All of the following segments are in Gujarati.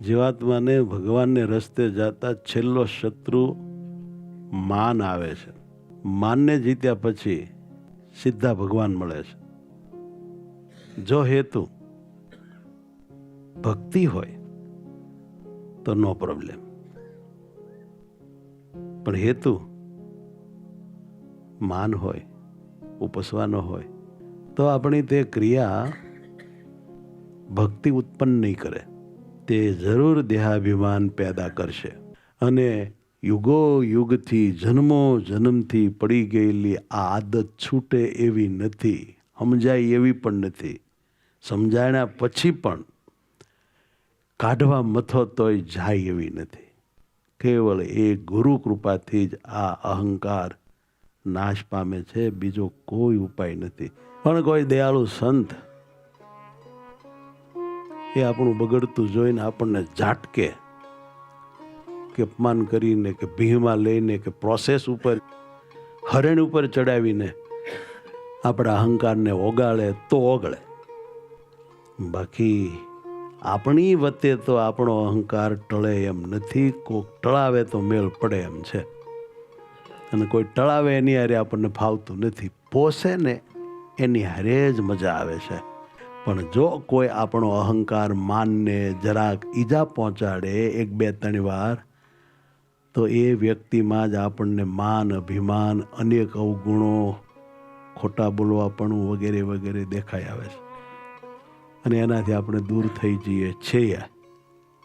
જીવાત્માને ભગવાનને રસ્તે જતા છેલ્લો શત્રુ માન આવે છે. માનને જીત્યા પછી સીધા ભગવાન મળે છે. જો હેતુ ભક્તિ હોય તો નો પ્રોબ્લેમ, પણ હેતુ માન હોય, ઉપસવાનો હોય, તો આપણી તે ક્રિયા ભક્તિ ઉત્પન્ન નહીં કરે. તે જરૂર દેહાભિમાન પેદા કરશે. અને યુગો યુગથી જન્મો જન્મથી પડી ગયેલી આ આદત છૂટે એવી નથી, સમજાય એવી પણ નથી, સમજાણ્યા પછી પણ કાઢવા મથો તોય જાય એવી નથી. કેવળ એ ગુરુ કૃપાથી જ આ અહંકાર નાશ પામે છે, બીજો કોઈ ઉપાય નથી. પણ કોઈ દયાળુ સંત એ આપણું બગડતું જોઈને આપણને ઝાટકે કે અપમાન કરીને કે ભીમાં લઈને કે પ્રોસેસ ઉપર હરણ ઉપર ચડાવીને આપણા અહંકારને ઓગાળે તો ઓગળે. બાકી આપણી વચ્ચે તો આપણો અહંકાર ટળે એમ નથી. કોક ટળાવે તો મેળ પડે એમ છે, અને કોઈ ટળાવે એની હારે આપણને ફાવતું નથી. પોસે ને એની હારે જ મજા આવે છે. પણ જો કોઈ આપણો અહંકાર માનને જરાક ઈજા પહોંચાડે 1, 2, 3 વાર, તો એ વ્યક્તિમાં જ આપણને માન, અભિમાન, અનેક અવગુણો, ખોટા બોલવાપણું વગેરે વગેરે દેખાઈ આવે છે. અને એનાથી આપણે દૂર થઈ જઈએ છીએ.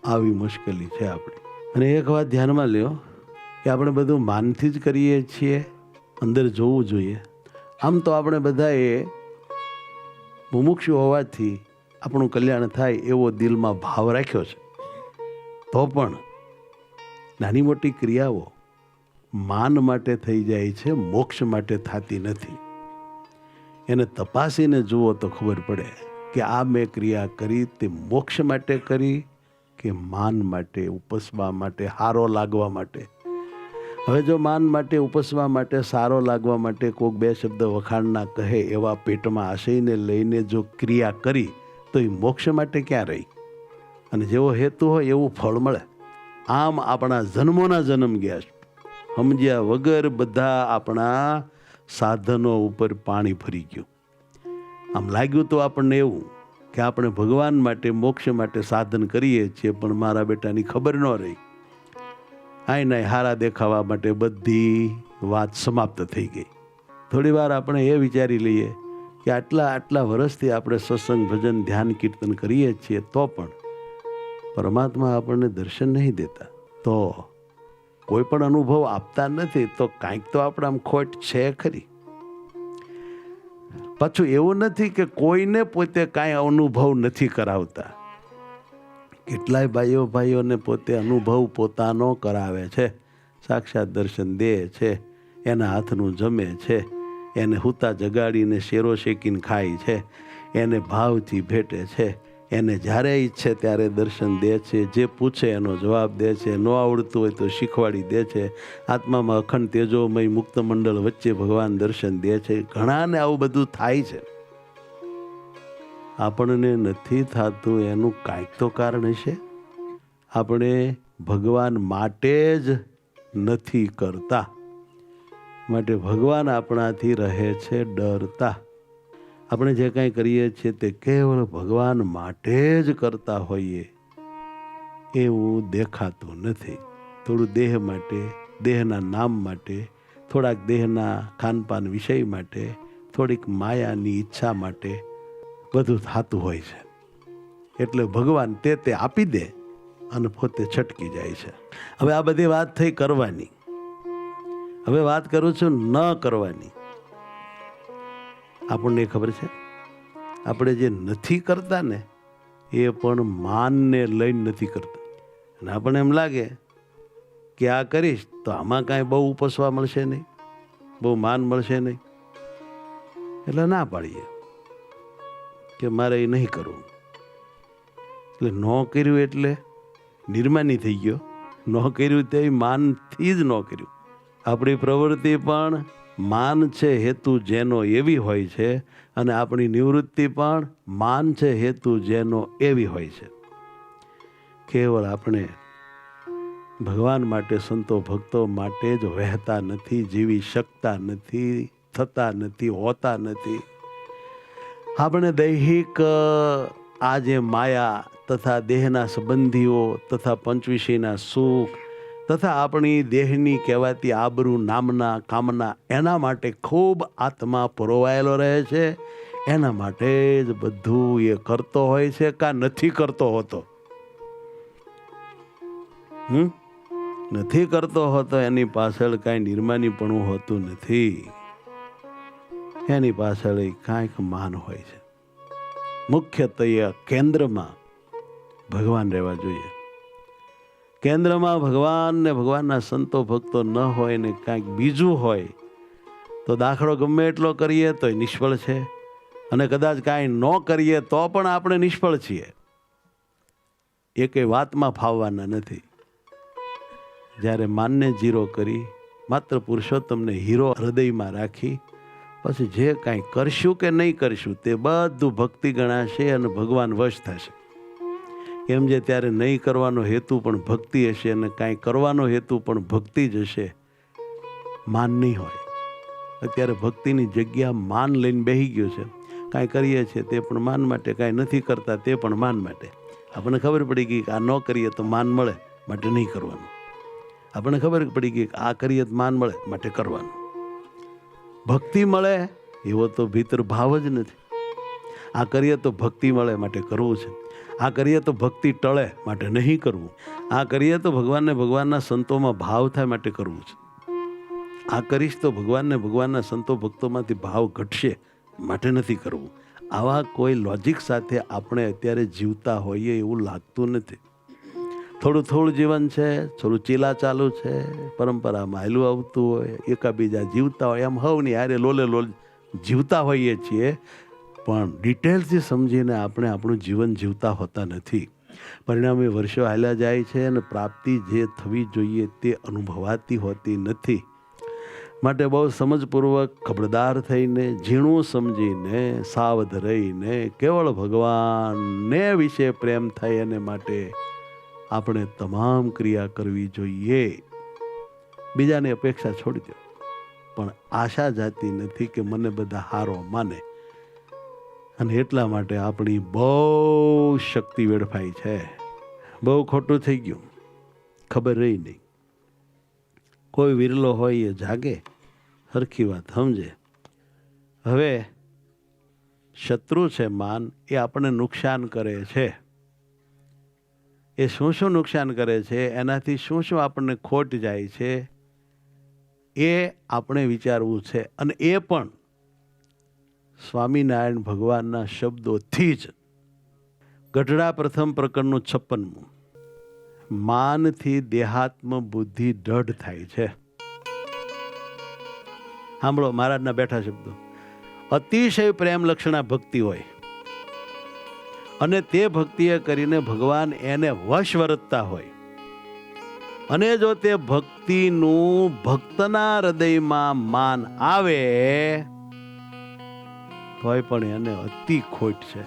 આવી મુશ્કેલી છે આપણી. અને એક વાત ધ્યાનમાં લ્યો કે આપણે બધું માનથી જ કરીએ છીએ, અંદર જોવું જોઈએ. આમ તો આપણે બધાએ મુમુક્ષુ હોવાથી આપણું કલ્યાણ થાય એવો દિલમાં ભાવ રાખ્યો છે, તો પણ નાની મોટી ક્રિયાઓ માન માટે થઈ જાય છે, મોક્ષ માટે થતી નથી. એને તપાસીને જુઓ તો ખબર પડે કે આ મેં ક્રિયા કરી તે મોક્ષ માટે કરી કે માન માટે, ઉપસવા માટે, હારો લાગવા માટે. હવે જો માન માટે, ઉપસવા માટે, સારો લાગવા માટે કોઈક 2 શબ્દ વખાણના કહે એવા પેટમાં આશયને લઈને જો ક્રિયા કરી તો એ મોક્ષ માટે ક્યાં રહી? અને જેવો હેતુ હોય એવું ફળ મળે. આમ આપણા જન્મોના જન્મ ગયા છે, સમજ્યા વગર બધા આપણા સાધનો ઉપર પાણી ફરી ગયું. આમ લાગ્યું તો આપણને એવું કે આપણે ભગવાન માટે, મોક્ષ માટે સાધન કરીએ છીએ, પણ મારા બેટાની ખબર ન રહી. આય હારા દેખાવા માટે બધી વાત સમાપ્ત થઈ ગઈ. થોડી વાર આપણે એ વિચારી લઈએ કે આટલા વર્ષથી આપણે સત્સંગ, ભજન, ધ્યાન, કીર્તન કરીએ છીએ, તો પણ પરમાત્મા આપણને દર્શન નહીં દેતા, તો કોઈ પણ અનુભવ આપતા નથી, તો કાંઈક તો આપણામાં ખોટ છે ખરી. પાછું એવું નથી કે કોઈને પોતે કાંઈ અનુભવ નથી કરાવતા. કેટલાય ભાઈઓને પોતે અનુભવ પોતાનો કરાવે છે, સાક્ષાત દર્શન દે છે, એના હાથનું જમે છે, એને હુતા જગાડીને શેરો શેકીને ખાય છે, એને ભાવથી ભેટે છે, એને જ્યારે ઈચ્છે ત્યારે દર્શન દે છે, જે પૂછે એનો જવાબ દે છે, ન આવડતું હોય તો શીખવાડી દે છે. આત્મામાં અખંડ તેજોમય મુક્ત મંડળ વચ્ચે ભગવાન દર્શન દે છે. ઘણાને આવું બધું થાય છે. આપણને નથી થતું એનું કાંઈક તો કારણ હશે. આપણે ભગવાન માટે જ નથી કરતા, માટે ભગવાન આપણાથી રહે છે ડરતા. આપણે જે કાંઈ કરીએ છીએ તે કેવળ ભગવાન માટે જ કરતા હોઈએ એવું દેખાતું નથી. થોડું દેહ માટે, દેહના નામ માટે, થોડાક દેહના ખાનપાન વિષય માટે, થોડીક માયાની ઈચ્છા માટે બધું થતું હોય છે. એટલે ભગવાન તે આપી દે અને પોતે છટકી જાય છે. હવે આ બધી વાત થઈ કરવાની. હવે વાત કરું છું ન કરવાની. આપણને ખબર છે આપણે જે નથી કરતા ને એ પણ માનને લઈને નથી કરતા. અને આપણને એમ લાગે કે આ કરીશ તો આમાં કાંઈ બહુ ઉપસવા મળશે નહીં, બહુ માન મળશે નહીં, એટલે ના પાડીએ કે મારે એ નહીં કરવું. એટલે ન કર્યું એટલે નિર્માની થઈ ગયો. ન કર્યું તે માનથી જ ન કર્યું. આપણી પ્રવૃત્તિ પણ માન છે હેતુ જેનો એવી હોય છે, અને આપણી નિવૃત્તિ પણ માન છે હેતુ જેનો એવી હોય છે. કેવળ આપણે ભગવાન માટે, સંતો ભક્તો માટે જ વહેતા નથી, જીવી શકતા નથી, થતા નથી, હોતા નથી. આપણે દૈહિક આ જે માયા તથા દેહના સંબંધીઓ તથા પંચવિષયના સુખ તથા આપણી દેહની કહેવાતી આબરૂ, નામના, કામના, એના માટે ખૂબ આત્મા પરોવાયેલો રહે છે. એના માટે જ બધું એ કરતો હોય છે કા નથી કરતો હોતો? નથી કરતો હોતો એની પાછળ કાંઈ નિર્માનીપણું હોતું નથી. એની પાછળ કાંઈક માન હોય છે. મુખ્યત્વે કેન્દ્રમાં ભગવાન રહેવા જોઈએ. કેન્દ્રમાં ભગવાન ને ભગવાનના સંતો ભક્તો ન હોય ને કાંઈક બીજું હોય તો દાખલો ગમે એટલો કરીએ તો નિષ્ફળ છે, અને કદાચ કાંઈ ન કરીએ તો પણ આપણે નિષ્ફળ છીએ. એ કંઈ વાતમાં ફાવવાના નથી. જ્યારે માનને જીરો કરી માત્ર પુરુષોત્તમને હીરો હૃદયમાં રાખી પછી જે કાંઈ કરશું કે નહીં કરશું તે બધું ભક્તિ ગણાશે અને ભગવાન વશ થશે. કેમ જે ત્યારે નહીં કરવાનો હેતુ પણ ભક્તિ હશે અને કાંઈ કરવાનો હેતુ પણ ભક્તિ જ હશે, માન નહીં હોય. અત્યારે ભક્તિની જગ્યા માન લઈને બેસી ગયો છે. કાંઈ કરીએ છીએ તે પણ માન માટે, કાંઈ નથી કરતા તે પણ માન માટે. આપણને ખબર પડી ગઈ કે આ ન કરીએ તો માન મળે માટે નહીં કરવાનું. આપણને ખબર પડી ગઈ કે આ કરીએ તો માન મળે માટે કરવાનું. ભક્તિ મળે એવો તો ભીતર ભાવ જ નથી. આ કરીએ તો ભક્તિ મળે માટે કરવું છે. આ કરીએ તો ભક્તિ ટળે માટે નહીં કરવું. આ કરીએ તો ભગવાનને ભગવાનના સંતોમાં ભાવ થાય માટે કરવું છે. આ કરીશ તો ભગવાનને ભગવાનના સંતો ભક્તોમાંથી ભાવ ઘટશે માટે નથી કરવું. આવા કોઈ લોજિક સાથે આપણે અત્યારે જીવતા હોઈએ એવું લાગતું નથી. થોડું થોડું જીવન છે, થોડું ચીલા ચાલુ છે, પરંપરામાં હાલું આવતું હોય, એકાબીજા જીવતા હોય, એમ હવની હારે લોલે લોલ જીવતા હોઈએ છીએ. પણ ડિટેલ્સથી સમજીને આપણે આપણું જીવન જીવતા હોતા નથી. પરિણામે વર્ષો હાલ્યા જાય છે અને પ્રાપ્તિ જે થવી જોઈએ તે અનુભવાતી હોતી નથી. માટે બહુ સમજપૂર્વક ખબરદાર થઈને, ઝીણું સમજીને, સાવધ રહીને કેવળ ભગવાનને વિશે પ્રેમ થાય એને માટે આપણે તમામ ક્રિયા કરવી જોઈએ. બીજાની અપેક્ષા છોડી દો, પણ આશા જાતી નથી કે મને બધા હારો માને. અને એટલા માટે આપણી બહુ શક્તિ વેડફાઈ છે. બહુ ખોટું થઈ ગયું, ખબર રહી નહીં. કોઈ વિરલો હોય એ જાગે, સરખી વાત સમજે. હવે શત્રુ છે માન, એ આપણને નુકસાન કરે છે. એ શું શું નુકસાન કરે છે, એનાથી શું શું આપણને ખોટ જાય છે, એ આપણે વિચારવું છે. અને એ પણ સ્વામિનારાયણ ભગવાનના શબ્દોથી જ. ગઢડા પ્રથમ પ્રકરણનું 56મું. માનથી દેહાત્મ બુદ્ધિ દઢ થાય છે. સાંભળો મહારાજના બેઠા શબ્દો. અતિશય પ્રેમ લક્ષણા ભક્તિ હોય અને તે ભક્તિએ કરીને ભગવાન એને વશ વર્તતા હોય, અને જો તે ભક્તિનું ભક્તના હૃદયમાં માન આવે તોય પણ એને અતિ ખોટ છે.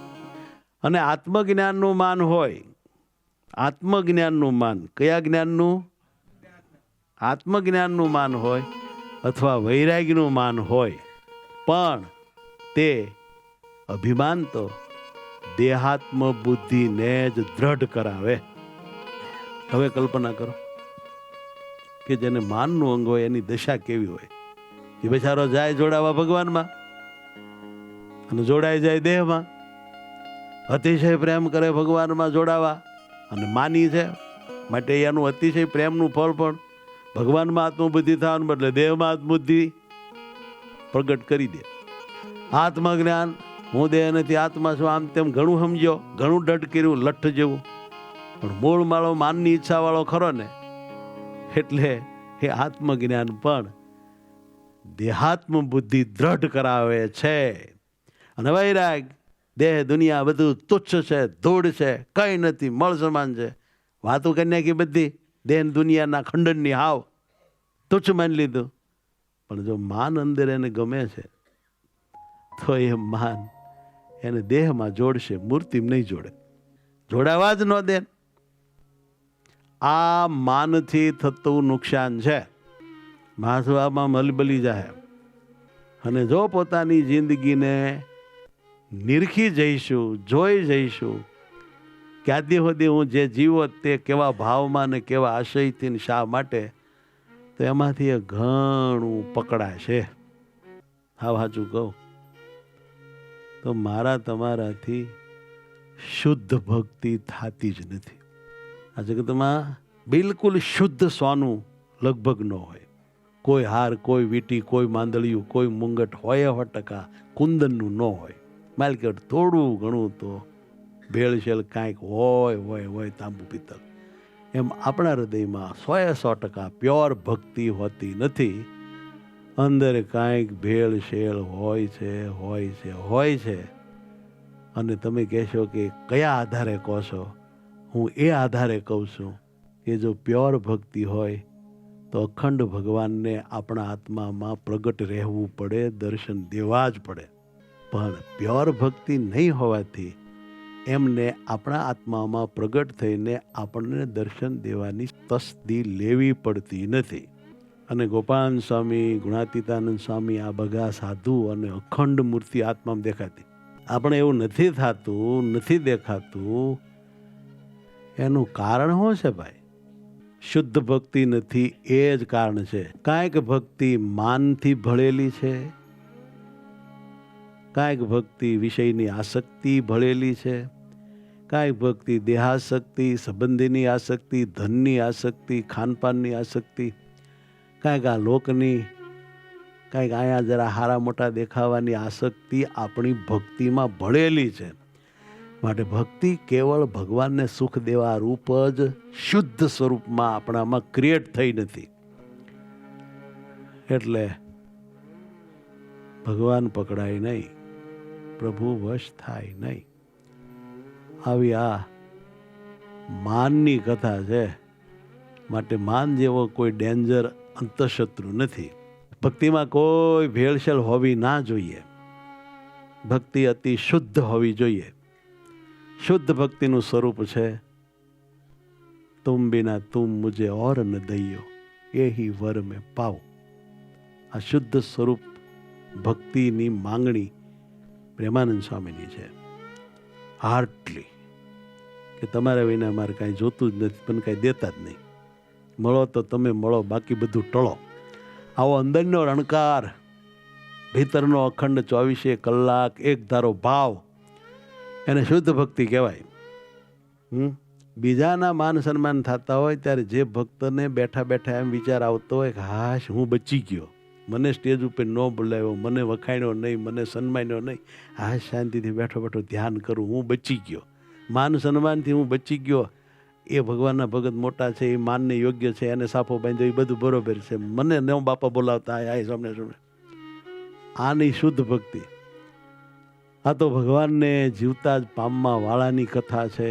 અને આત્મજ્ઞાનનું માન હોય, આત્મજ્ઞાનનું માન, કયા જ્ઞાનનું? આત્મજ્ઞાનનું માન હોય અથવા વૈરાગ્યનું માન હોય, પણ તે અભિમાન તો દેહાત્મ બુદ્ધિને જ દ્રઢ કરાવે. હવે કલ્પના કરો કે જેને માનનું અંગ હોય એની દશા કેવી હોય. એ બેચારો જાય જોડાવા ભગવાનમાં અને જોડાઈ જાય દેહમાં. અતિશય પ્રેમ કરે ભગવાનમાં જોડાવા અને માની છે માટે એનું અતિશય પ્રેમનું ફળ પણ ભગવાનમાં આત્મબુદ્ધિ થવાનું બદલે દેહમાં આત્મબુદ્ધિ પ્રગટ કરી દે. આત્મજ્ઞાન, હું દેહ નથી આત્મા છું, આમ તેમ ઘણું સમજ્યો, ઘણું દઢ કર્યું, લઠ્ઠ જેવું. પણ મૂળ માળો માનની ઈચ્છા વાળો ખરો ને, એટલે એ આત્મજ્ઞાન પણ દેહાત્મ બુદ્ધિ દ્રઢ કરાવે છે. અને વૈરાગ, દેહ દુનિયા બધું તુચ્છ છે, ધૂળ છે, કંઈ નથી, મળ સમાન છે. વાતો કરી નાખી બધી દેહ દુનિયાના ખંડનની, હાવ તુચ્છ માની લીધું. પણ જો માન અંદર એને ગમે છે તો એ માન એને દેહમાં જોડશે, મૂર્તિમાં નહીં જોડે. જોડાવા જ ન દે. આ માનથી થતું નુકસાન છે. માણસો આમાં મલબલી જાય. અને જો પોતાની જિંદગીને નિરખી જઈશું, જોઈ જઈશું કે આદિ સુધી હું જે જીવો તે કેવા ભાવમાં ને કેવા આશયથી ને શા માટે, તો એમાંથી એ ઘણું પકડાશે. હા, સાચું કહું તો મારા તમારાથી શુદ્ધ ભક્તિ થતી જ નથી. આ જગતમાં બિલકુલ શુદ્ધ સોનું લગભગ ન હોય. કોઈ હાર, કોઈ વીંટી, કોઈ માંદળિયું, કોઈ મુંગટ હોય 100% કુંદનનું ન હોય. માલકેટ થોડું ઘણું તો ભેળસેળ કાંઈક હોય તાંબુ પિત્તળ. એમ આપણા હૃદયમાં 100% પ્યોર ભક્તિ હોતી નથી. અંદર કાંઈક ભેળસેળ હોય છે. અને તમે કહેશો કે કયા આધારે કહો છો? હું એ આધારે કહું છું કે જો પ્યોર ભક્તિ હોય તો અખંડ ભગવાનને આપણા આત્મામાં પ્રગટ રહેવું પડે, દર્શન દેવા જ પડે. પણ પ્યોર ભક્તિ નહીં હોવાથી એમને આપણા આત્મામાં પ્રગટ થઈને આપણને દર્શન દેવાની તસ્દી લેવી પડતી નથી. અને ગોપાલ સ્વામી, ગુણાતીતાનંદ સ્વામી આ બધા સાધુ અને અખંડ મૂર્તિ આત્મામાં દેખાતી. આપણે એવું નથી થતું, નથી દેખાતું. એનું કારણ શું છે ભાઈ? શુદ્ધ ભક્તિ નથી, એ જ કારણ છે. કાંઈક ભક્તિ માનથી ભળેલી છે, કાંઈક ભક્તિ વિષયની આસક્તિ ભળેલી છે, કાંઈક ભક્તિ દેહાસક્તિ, સંબંધીની આસક્તિ, ધનની આસક્તિ, ખાનપાનની આસક્તિ, કાંઈક આ લોકની, કાંઈક અહીંયા જરા હારા મોટા દેખાવાની આસક્તિ આપણી ભક્તિમાં ભળેલી છે. માટે ભક્તિ કેવળ ભગવાનને સુખ દેવા રૂપ જ શુદ્ધ સ્વરૂપમાં આપણામાં ક્રિએટ થઈ નથી. એટલે ભગવાન પકડાય નહીં, પ્રભુ વશ થાય નહીં. આવી આ માનની કથા છે. માટે માન જેવો કોઈ ડેન્જર અંતઃશત્રુ નથી. ભક્તિમાં કોઈ ભેળસેળ હોવી ના જોઈએ. ભક્તિ અતિ શુદ્ધ હોવી જોઈએ. શુદ્ધ ભક્તિનું સ્વરૂપ છે તુમ બિના તુમ મુझे और न दइयो यही वर में पाओ. આ શુદ્ધ સ્વરૂપ ભક્તિની માંગણી પ્રેમાનંદ સ્વામીની છે. હાર્ટલી કે તમારા વિના મારે કાંઈ જોતું જ નથી, પણ કાંઈ દેતા જ નહીં. મળો તો તમે મળો, બાકી બધું ટળો. આવો અંદરનો રણકાર, ભીતરનો અખંડ 24 કલાક એક ધારો ભાવ, એને શુદ્ધ ભક્તિ કહેવાય. બીજાના માન સન્માન થતા હોય ત્યારે જે ભક્તને બેઠા બેઠા એમ વિચાર આવતો હોય કે હાશ હું બચી ગયો, મને સ્ટેજ ઉપર ન બોલાવ્યો, મને વખાણ્યો નહીં, મને સન્માન્યો નહીં, હાશ શાંતિથી બેઠો બેઠો ધ્યાન કરું, હું બચી ગયો, માન સન્માનથી હું બચી ગયો, એ ભગવાનના ભગત મોટા છે, એ માનને યોગ્ય છે, એને સાફો બાંધ્યો, એ બધું બરોબર છે, મને ન બાપા બોલાવતા આ સામને સામે. આ નહીં શુદ્ધ ભક્તિ. આ તો ભગવાનને જીવતા જ પામવા વાળાની કથા છે.